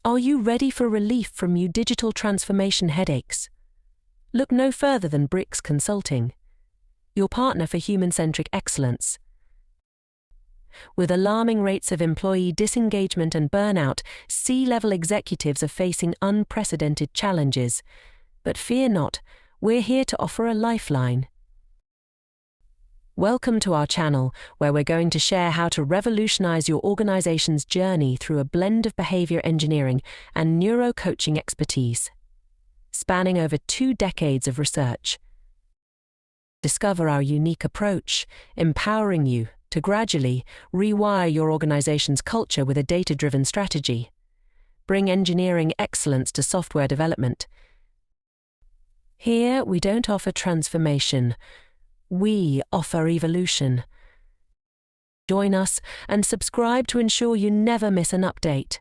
Are you ready for relief from your digital transformation headaches? Look no further than BriX Consulting, your partner for human-centric excellence. With alarming rates of employee disengagement and burnout, C-level executives are facing unprecedented challenges. But fear not, we're here to offer a lifeline. Welcome to our channel, where we're going to share how to revolutionize your organization's journey through a blend of behavior engineering and neuro-coaching expertise, spanning over 2 decades of research. Discover our unique approach, empowering you to gradually rewire your organization's culture with a data-driven strategy. Bring engineering excellence to software development. Here, we don't offer transformation. We offer evolution. Join us and subscribe to ensure you never miss an update.